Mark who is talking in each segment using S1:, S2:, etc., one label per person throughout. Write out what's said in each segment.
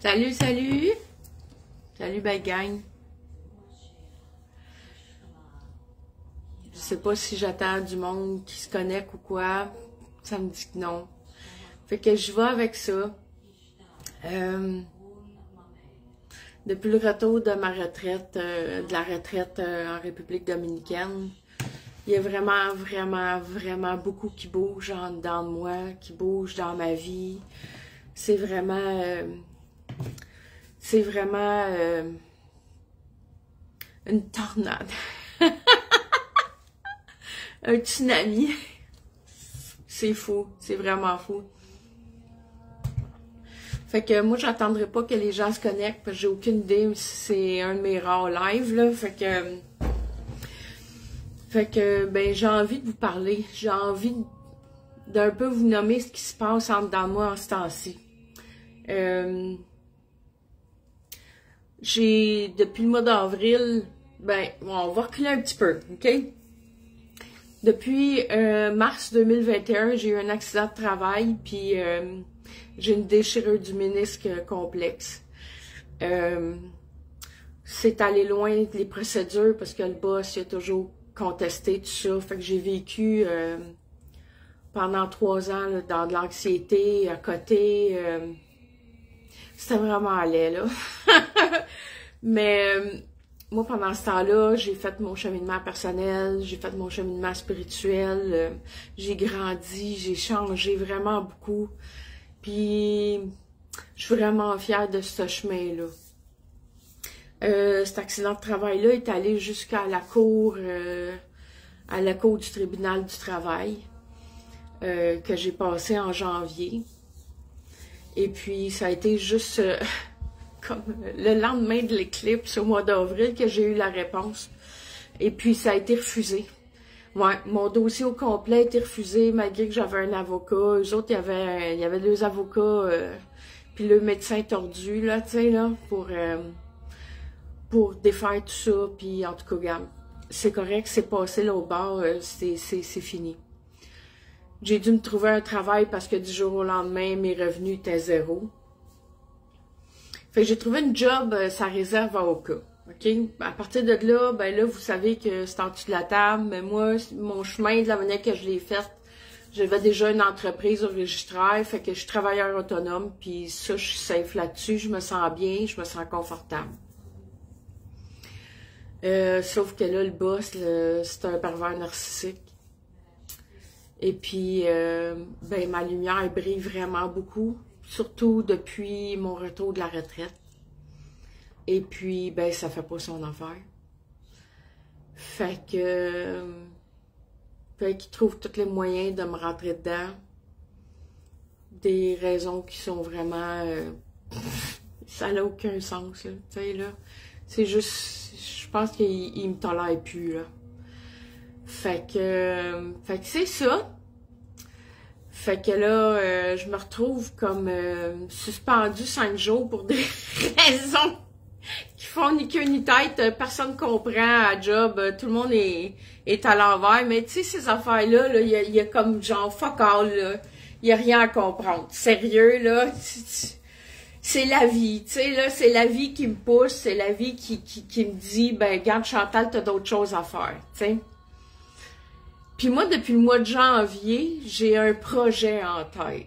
S1: Salut, salut! Salut, belle gang. Je sais pas si j'attends du monde qui se connecte ou quoi. Ça me dit que non. Fait que je vais avec ça. Depuis le retour de ma retraite, de la retraite en République dominicaine, il y a vraiment beaucoup qui bouge en dedans de moi, qui bouge dans ma vie. C'est vraiment une tornade. Un tsunami. C'est fou, c'est vraiment fou. Fait que moi, j'attendrai pas que les gens se connectent parce que j'ai aucune idée si c'est un de mes rares lives, là. Fait que ben, j'ai envie de vous parler. J'ai envie d'un peu vous nommer ce qui se passe en dedans de moi en ce temps-ci. Depuis le mois d'avril, ben, on va reculer un petit peu, OK? Depuis mars 2021, j'ai eu un accident de travail, puis j'ai une déchirure du ménisque complexe. C'est allé loin les procédures parce que le boss il a toujours contesté tout ça. Fait que j'ai vécu pendant 3 ans là, dans de l'anxiété à côté. C'était vraiment laid, là. Mais moi, pendant ce temps-là, j'ai fait mon cheminement personnel, j'ai fait mon cheminement spirituel, j'ai grandi, j'ai changé vraiment beaucoup. Puis, je suis vraiment fière de ce chemin-là. Cet accident de travail-là est allé jusqu'à la cour du tribunal du travail que j'ai passé en janvier. Et puis, ça a été juste comme le lendemain de l'éclipse au mois d'avril que j'ai eu la réponse. Et puis, ça a été refusé. Ouais, mon dossier au complet a été refusé malgré que j'avais un avocat. Eux autres, il y avait 2 avocats, puis le médecin tordu, là, tu sais, là, pour défaire tout ça. Puis, en tout cas, regarde, c'est correct, c'est passé là au bord, c'est fini. J'ai dû me trouver un travail parce que du jour au lendemain, mes revenus étaient 0. Fait que j'ai trouvé une job, ça réserve à Oka. OK? À partir de là, ben là, vous savez que c'est en dessous de la table, mais moi, mon chemin, de la manière que je l'ai faite, j'avais déjà une entreprise au registraire, fait que je suis travailleur autonome, puis ça, je suis safe là-dessus, je me sens bien, je me sens confortable. Sauf que là, le boss, c'est un pervers narcissique. Et puis, ben, ma lumière brille vraiment beaucoup, surtout depuis mon retour de la retraite. Et puis, ben, ça fait pas son affaire. Fait qu'il trouve tous les moyens de me rentrer dedans. Des raisons qui sont vraiment... ça n'a aucun sens, là. Tu sais, là. C'est juste... Je pense qu'il me tolère plus, là. Fait que c'est ça. Fait que là, je me retrouve comme suspendue 5 jours pour des raisons qui font ni queue ni tête. Personne comprend à job. Tout le monde est à l'envers. Mais tu sais, ces affaires-là, là, il y a comme genre fuck all, là. Il n'y a rien à comprendre. Sérieux, là. C'est la vie, tu sais, là, c'est la vie qui me pousse. C'est la vie qui me dit, ben, regarde, Chantal, t'as d'autres choses à faire, tu sais. Puis moi, depuis le mois de janvier, j'ai un projet en tête.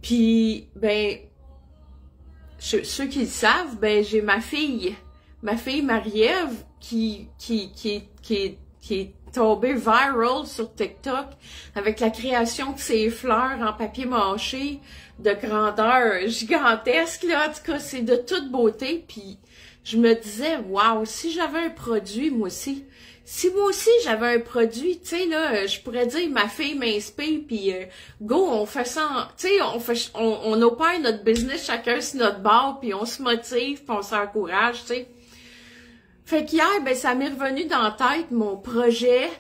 S1: Puis, ben, ceux qui le savent, ben, j'ai ma fille Marie-Ève, qui est tombée viral sur TikTok avec la création de ses fleurs en papier mâché de grandeur gigantesque, là. En tout cas, c'est de toute beauté. Puis, je me disais, waouh, si j'avais un produit, moi aussi, si moi aussi j'avais un produit, tu sais, là, je pourrais dire, ma fille m'inspire, puis go, on fait ça, tu sais, on opère notre business chacun sur notre bord, puis on se motive, puis on s'encourage, tu sais. Fait qu'hier, ben, ça m'est revenu dans la tête, mon projet,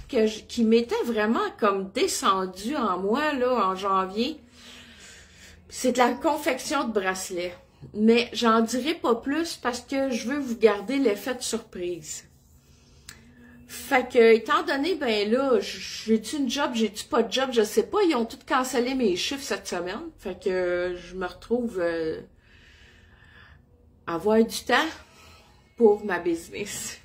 S1: qui m'était vraiment comme descendu en moi, là, en janvier. C'est de la confection de bracelets. Mais j'en dirai pas plus parce que je veux vous garder l'effet de surprise. Fait que, étant donné, ben là, j'ai-tu une job, j'ai-tu pas de job, je sais pas, ils ont tous cancellé mes chiffres cette semaine. Fait que je me retrouve à avoir du temps pour ma business.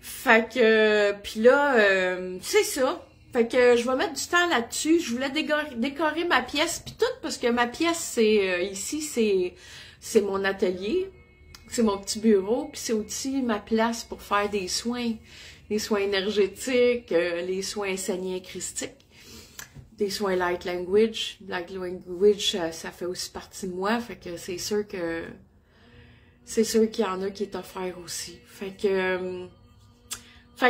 S1: Fait que, puis là, c'est ça. Fait que je vais mettre du temps là-dessus. Je voulais décorer ma pièce puis tout, parce que ma pièce, c'est ici, c'est mon atelier. C'est mon petit bureau, puis c'est aussi ma place pour faire des soins. Les soins énergétiques, les soins saignien-christiques, des soins light language. Light language, ça fait aussi partie de moi, fait que c'est sûr qu'il y en a qui est offert aussi. Fait que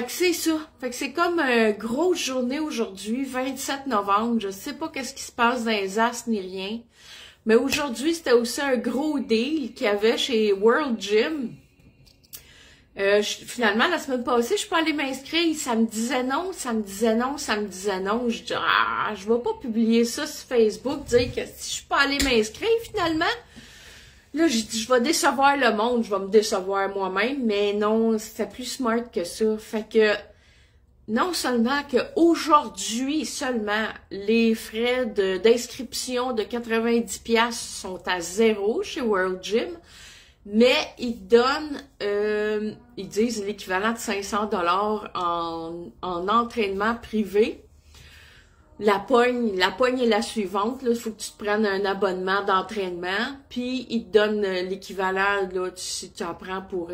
S1: c'est ça. Fait que c'est comme une grosse journée aujourd'hui, 27 novembre. Je sais pas qu'est-ce qui se passe dans les astres ni rien. Mais aujourd'hui, c'était aussi un gros deal qu'il y avait chez World Gym. Finalement, la semaine passée, je suis pas allée m'inscrire. Ça me disait non, ça me disait non, ça me disait non. Je dis, je vais pas publier ça sur Facebook, dire que si je suis pas allée m'inscrire, finalement. Là, j'ai dit, je vais décevoir le monde, je vais me décevoir moi-même. Mais non, c'était plus smart que ça. Fait que, non seulement qu'aujourd'hui seulement, les frais d'inscription de 90$ sont à 0 chez World Gym, mais ils donnent, ils disent l'équivalent de 500$ en entraînement privé. La pogne est la suivante, il faut que tu te prennes un abonnement d'entraînement, puis ils te donnent l'équivalent, là, si tu en prends pour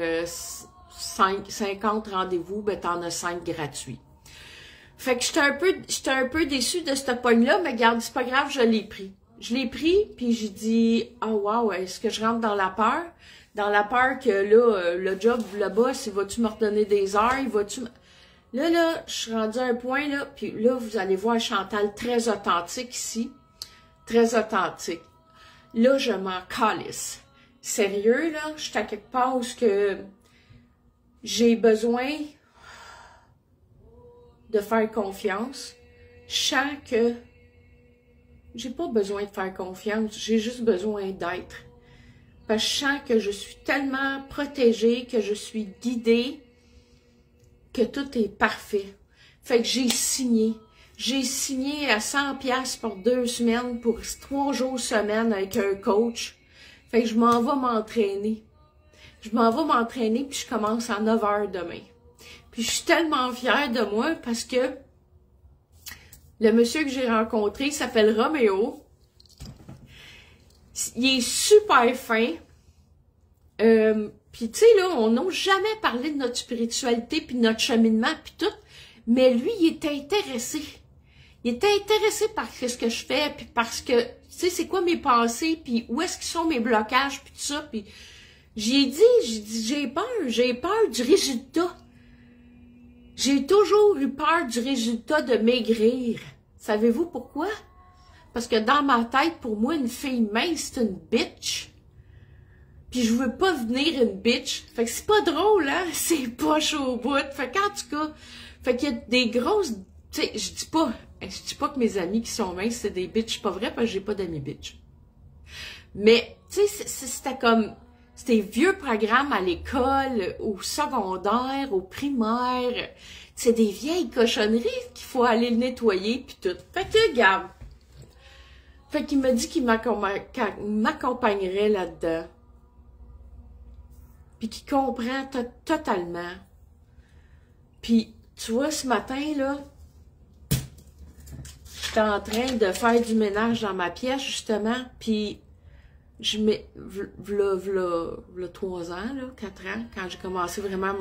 S1: 50 rendez-vous, ben t'en as 5 gratuits. Fait que j'étais un peu déçue de cette pogne-là, mais regarde, c'est pas grave, je l'ai pris. Je l'ai pris, puis j'ai dit, oh wow, est-ce que je rentre dans la peur? Dans la peur que là, le job, le boss, il va-tu me redonner des heures? Il va-tu me... Là, je suis rendue à un point, là, puis là, vous allez voir Chantal très authentique ici. Très authentique. Là, je m'en calisse. Sérieux, là, je suis à quelque part où j'ai besoin de faire confiance. Je sens que j'ai pas besoin de faire confiance, j'ai juste besoin d'être. Parce que je sens que je suis tellement protégée, que je suis guidée, que tout est parfait. Fait que j'ai signé. J'ai signé à 100$ pour 2 semaines, pour 3 jours semaine avec un coach. Fait que je m'en vais m'entraîner. Je m'en vais m'entraîner, puis je commence à 9h demain. Puis je suis tellement fière de moi parce que le monsieur que j'ai rencontré s'appelle Roméo. Il est super fin. Puis tu sais, là, on n'ose jamais parler de notre spiritualité, puis de notre cheminement, puis tout. Mais lui, il est intéressé. Il est intéressé par ce que je fais, puis parce que, tu sais, c'est quoi mes pensées, puis où est-ce qu'ils sont mes blocages, puis tout ça. Puis j'ai dit, j'ai peur du résultat. J'ai toujours eu peur du résultat de maigrir. Savez-vous pourquoi? Parce que dans ma tête, pour moi, une fille mince, c'est une bitch. Puis je veux pas devenir une bitch. Fait que c'est pas drôle, hein? C'est pas chaud au bout. Fait qu'en tout cas, fait qu'il y a des grosses... Tu sais, je dis pas que mes amis qui sont minces, c'est des bitches. C'est pas vrai parce que j'ai pas d'amis bitch. Mais, tu sais, c'était comme... C'était vieux programmes à l'école, au secondaire, au primaire. C'est des vieilles cochonneries qu'il faut aller le nettoyer puis tout. Fait que, regarde. Fait qu'il m'a dit qu'il m'accompagnerait là-dedans. Puis qu'il comprend totalement. Puis, tu vois, ce matin, là, j'étais en train de faire du ménage dans ma pièce, justement, puis je mets, v'là 3 ans, là, 4 ans, quand j'ai commencé vraiment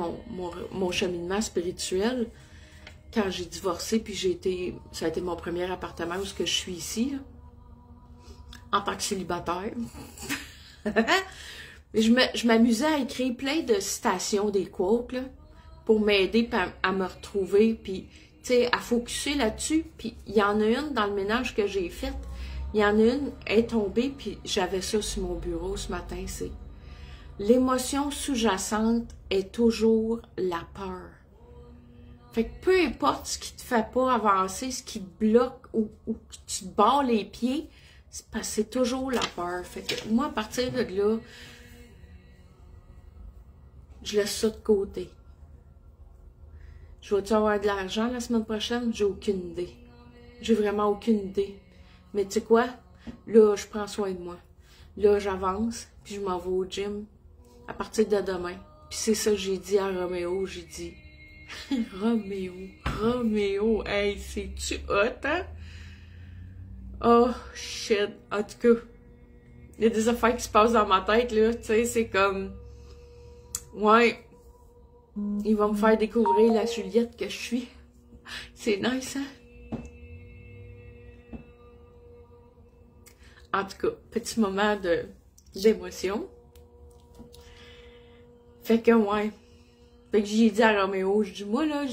S1: mon cheminement spirituel, quand j'ai divorcé, puis ça a été mon premier appartement où je suis ici, là, en tant que célibataire. Je m'amusais à écrire plein de citations, des quotes, là, pour m'aider à me retrouver, puis, tu sais, à focusser là-dessus. Puis, il y en a une dans le ménage que j'ai fait. Il y en a une, elle est tombée, puis j'avais ça sur mon bureau ce matin, c'est l'émotion sous-jacente est toujours la peur. Fait que peu importe ce qui te fait pas avancer, ce qui te bloque ou que tu te barres les pieds, c'est parce que c'est toujours la peur. Fait que moi, à partir de là, je laisse ça de côté. Je vais-tu avoir de l'argent la semaine prochaine? J'ai aucune idée. J'ai vraiment aucune idée. Mais tu sais quoi? Là, je prends soin de moi. Là, j'avance, puis je m'en vais au gym à partir de demain. Puis c'est ça que j'ai dit à Roméo, j'ai dit Roméo, hey, c'est-tu hot, hein? Oh, shit. En tout cas, il y a des affaires qui se passent dans ma tête, là, tu sais, c'est comme... Ouais, il va me faire découvrir la Juliette que je suis. C'est nice, hein? En tout cas, petit moment d'émotion. Fait que, ouais. Fait que j'ai dit à Roméo, je dis, moi, là,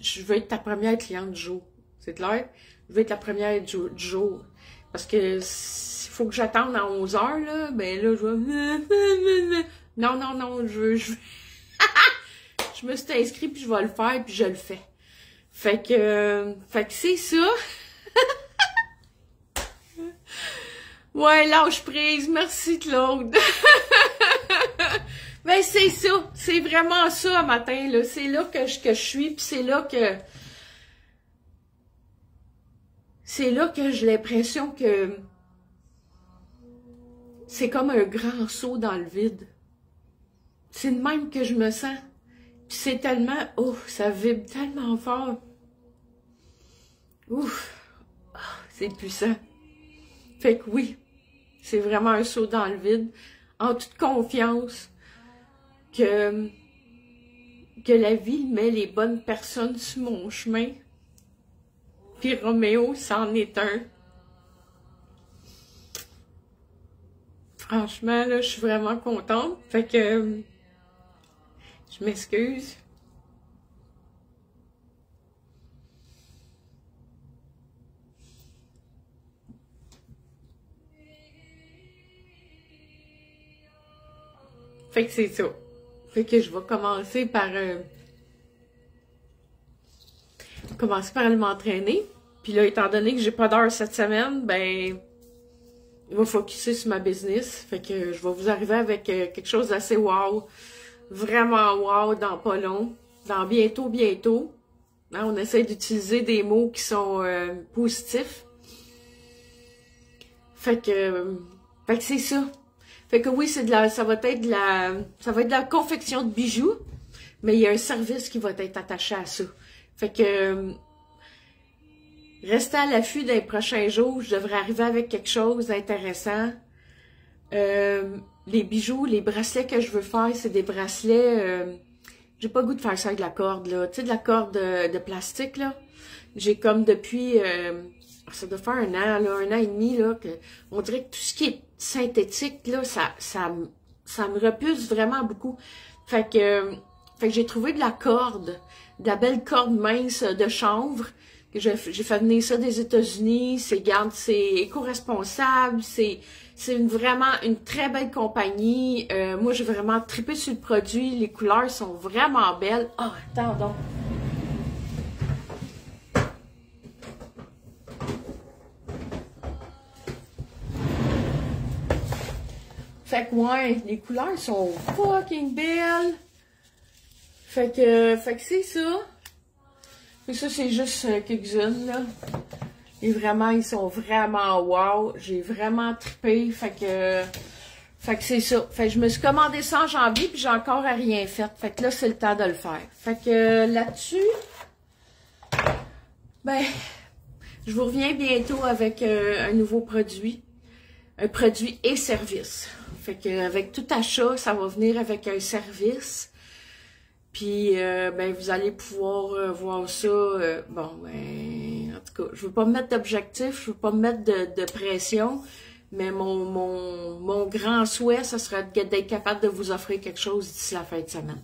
S1: je veux être ta première cliente du jour. C'est clair? Je veux être la première du jour. Parce que s'il faut que j'attende à 11 heures, là, ben là, je vais... Non, je veux... Je me suis inscrite, puis je vais le faire, puis je le fais. Fait que c'est ça. Ouais, lâche prise. Merci, Claude. Ben, c'est ça. C'est vraiment ça, matin, là. C'est là que je suis, puis c'est là que... C'est là que j'ai l'impression que... C'est comme un grand saut dans le vide. C'est de même que je me sens. Puis c'est tellement... Oh, ça vibre tellement fort. Ouf. Oh, c'est puissant. Fait que oui, c'est vraiment un saut dans le vide. En toute confiance que la vie met les bonnes personnes sur mon chemin. Puis Roméo, c'en est un. Franchement, là, je suis vraiment contente. Fait que... Je m'excuse. Fait que c'est ça. Fait que je vais commencer par aller m'entraîner. Puis là, étant donné que j'ai pas d'heure cette semaine, ben il va focusser sur ma business. Fait que je vais vous arriver avec quelque chose d'assez wow. Vraiment wow dans pas long. Dans bientôt. Hein, on essaie d'utiliser des mots qui sont positifs. Fait que c'est ça. Fait que oui, ça va être de la confection de bijoux, mais il y a un service qui va être attaché à ça. Fait que restez à l'affût des prochains jours, je devrais arriver avec quelque chose d'intéressant. Les bijoux, les bracelets que je veux faire, c'est des bracelets, j'ai pas le goût de faire ça avec de la corde, là. Tu sais, de la corde de plastique, là. J'ai comme depuis, ça doit faire un an et demi, là, que on dirait que tout ce qui est synthétique, là, ça me repulse vraiment beaucoup. Fait que j'ai trouvé de la corde, de la belle corde mince de chanvre. J'ai fait venir ça des États-Unis. C'est éco-responsable. C'est vraiment une très belle compagnie. Moi, j'ai vraiment trippé sur le produit. Les couleurs sont vraiment belles. Oh, attends donc. Fait que ouais, les couleurs sont fucking belles. Fait que c'est ça. Fait que ça, c'est juste quelques-unes, là. Et vraiment, ils sont vraiment wow. J'ai vraiment trippé. Fait que c'est ça. Fait que je me suis commandé ça en janvier, puis j'ai encore rien fait. Fait que là, c'est le temps de le faire. Fait que là-dessus, ben, je vous reviens bientôt avec un nouveau produit. Un produit et service. Fait que avec tout achat, ça va venir avec un service. Puis, ben, vous allez pouvoir voir ça. Bon, ben, en tout cas, je veux pas me mettre d'objectif, je veux pas me mettre de pression, mais mon grand souhait, ce serait d'être capable de vous offrir quelque chose d'ici la fin de semaine.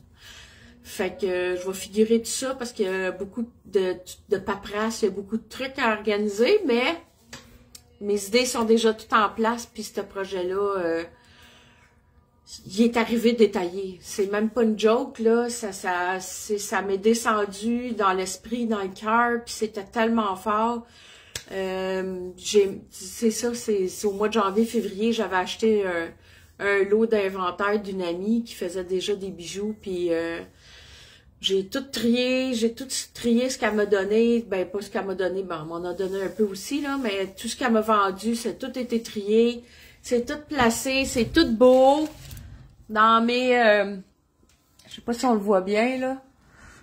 S1: Fait que je vais figurer tout ça parce qu'il y a beaucoup de paperasse, il y a beaucoup de trucs à organiser, mais mes idées sont déjà toutes en place, puis ce projet-là, il est arrivé détaillé. C'est même pas une joke, là. Ça m'est descendu dans l'esprit, dans le cœur, puis c'était tellement fort. C'est ça, c'est au mois de janvier, février, j'avais acheté un lot d'inventaire d'une amie qui faisait déjà des bijoux, puis j'ai tout trié ce qu'elle m'a donné. Ben, pas ce qu'elle m'a donné, ben, on m'en a donné un peu aussi, là, mais tout ce qu'elle m'a vendu, c'est tout été trié. C'est tout placé, c'est tout beau. Dans mes, je sais pas si on le voit bien, là.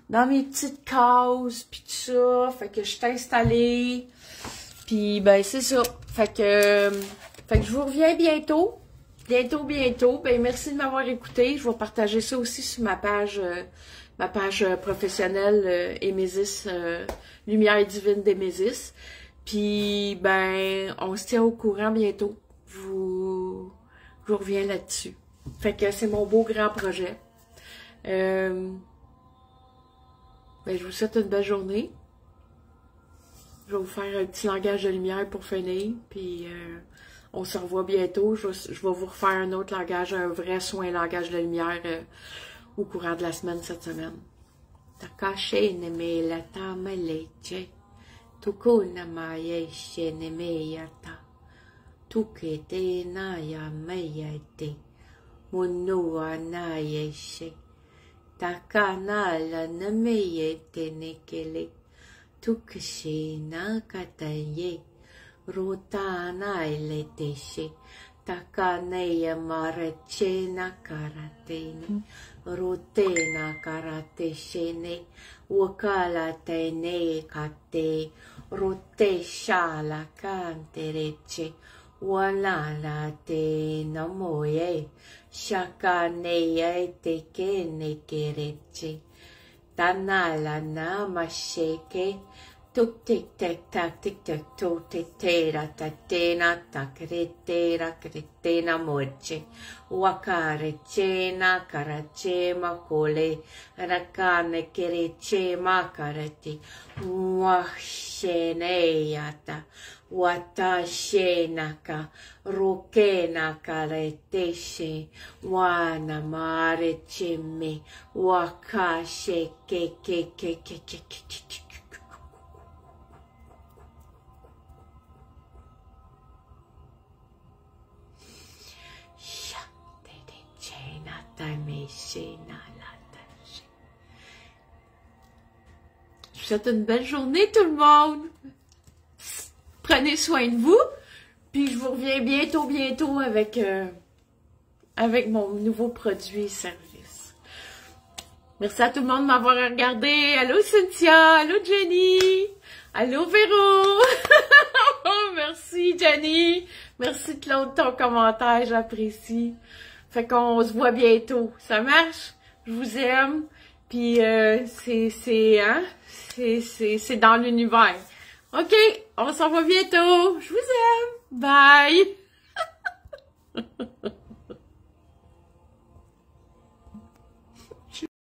S1: Dans mes petites cases, pis tout ça. Fait que je t'ai installé. Puis, ben, c'est ça. Fait que je vous reviens bientôt. Bientôt. Ben, merci de m'avoir écouté. Je vais partager ça aussi sur ma page professionnelle Emesis, Lumière divine d'Emesis. Puis, ben, on se tient au courant bientôt. Je vous reviens là-dessus. Fait que c'est mon beau grand projet. Ben, je vous souhaite une belle journée. Je vais vous faire un petit langage de lumière pour finir. Puis, on se revoit bientôt. Je vais vous refaire un autre langage, un vrai soin langage de lumière au courant de la semaine, cette semaine. Takache neme la tamaleche. Tukuna mayeche neme yata. Tukete na ya meyete. Munua na yeshe. Takana la neme yete nekele. Tukashi na kataye. Rotana ileteshe. Takaneya marache na karatene. Rotena karate shene. Wakala tene kate. Rote shala kantereche. Walala te namoye. Shakaneya te kene kereche. Tanala na masheke. Tuk tic tac tac tic tac to tic tera tatena takretera kretena moche wakare cena karache makole rakane kereche makarati wahsheneyata watashenaka rokena kareteshe wana mare cheme wakashe ke. Je vous souhaite une belle journée tout le monde. Prenez soin de vous. Puis je vous reviens bientôt avec mon nouveau produit et service. Merci à tout le monde de m'avoir regardé. Allô Cynthia, allô Jenny, allô Véro. Oh, merci Jenny. Merci Claude de ton commentaire, j'apprécie. Fait qu'on se voit bientôt. Ça marche? Je vous aime. Puis c'est dans l'univers. OK, on s'en va bientôt. Je vous aime. Bye.